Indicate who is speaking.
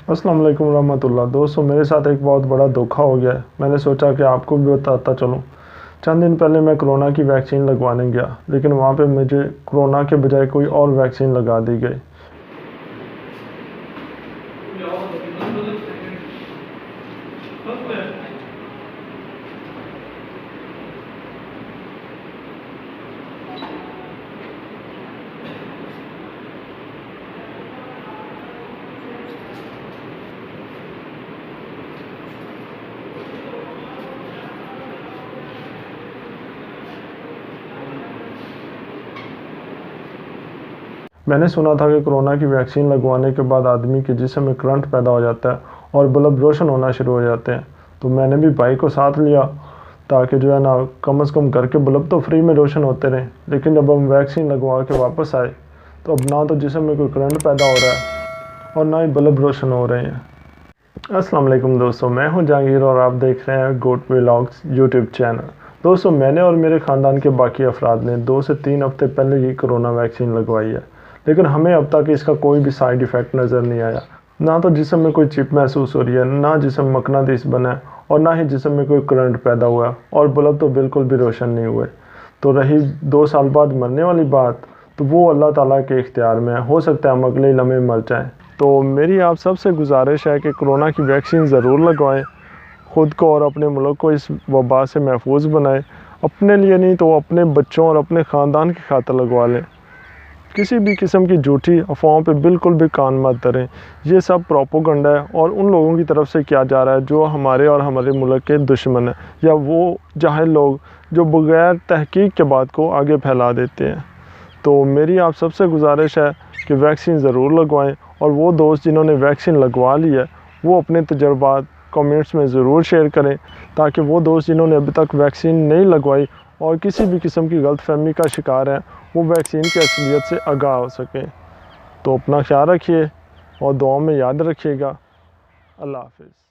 Speaker 1: अस्सलाम वालेकुम रहमतुल्लाह। दोस्तों, मेरे साथ एक बहुत बड़ा धोखा हो गया है। मैंने सोचा कि आपको भी बताता चलूँ। चंद दिन पहले मैं कोरोना की वैक्सीन लगवाने गया, लेकिन वहाँ पे मुझे कोरोना के बजाय कोई और वैक्सीन लगा दी गई। मैंने सुना था कि कोरोना की वैक्सीन लगवाने के बाद आदमी के जिस्म में करंट पैदा हो जाता है और बल्ब रोशन होना शुरू हो जाते हैं। तो मैंने भी भाई को साथ लिया ताकि जो है ना, कम से कम घर के बल्ब तो फ्री में रोशन होते रहें। लेकिन जब हम वैक्सीन लगवा के वापस आए तो अब ना तो जिस्म में कोई करंट पैदा हो रहा है और ना ही बल्ब रोशन हो रहे हैं। अस्सलाम वालेकुम दोस्तों, मैं हूं जहांगीर और आप देख रहे हैं गोट व्लॉग्स यूट्यूब चैनल। दोस्तों, मैंने और मेरे ख़ानदान के बाकी अफराद ने 2 से 3 हफ्ते पहले ही कोरोना वैक्सीन लगवाई है, लेकिन हमें अब तक इसका कोई भी साइड इफ़ेक्ट नज़र नहीं आया। ना तो जिस्म में कोई चिप महसूस हो रही है, ना जिस्म मकनातीस बना है और ना ही जिस्म में कोई करंट पैदा हुआ और बल्ब तो बिल्कुल भी रोशन नहीं हुए। तो रही 2 साल बाद मरने वाली बात, तो वो अल्लाह ताला के इख्तियार में है। हो सकता है हम अगले लम्हे मर जाएँ। तो मेरी आप सबसे गुजारिश है कि कोरोना की वैक्सीन ज़रूर लगवाएं। ख़ुद को और अपने मुल्क को इस वबा से महफूज बनाएं। अपने लिए नहीं तो अपने बच्चों और अपने ख़ानदान की खातिर लगवा लें। किसी भी किस्म की झूठी अफवाहों पे बिल्कुल भी कान मत धरें। ये सब प्रोपोगंडा है और उन लोगों की तरफ से किया जा रहा है जो हमारे और हमारे मुल्क के दुश्मन हैं, या वो जाहिल लोग जो बगैर तहकीक के बात को आगे फैला देते हैं। तो मेरी आप सबसे गुजारिश है कि वैक्सीन ज़रूर लगवाएं, और वो दोस्त जिन्होंने वैक्सीन लगवा ली है वो अपने तजुर्बात कमेंट्स में ज़रूर शेयर करें, ताकि वो दोस्त जिन्होंने अभी तक वैक्सीन नहीं लगवाई और किसी भी किस्म की गलतफहमी का शिकार हैं, वो वैक्सीन की असलियत से आगाह हो सकें। तो अपना ख्याल रखिए और दुआ में याद रखिएगा। अल्लाह हाफ़िज़।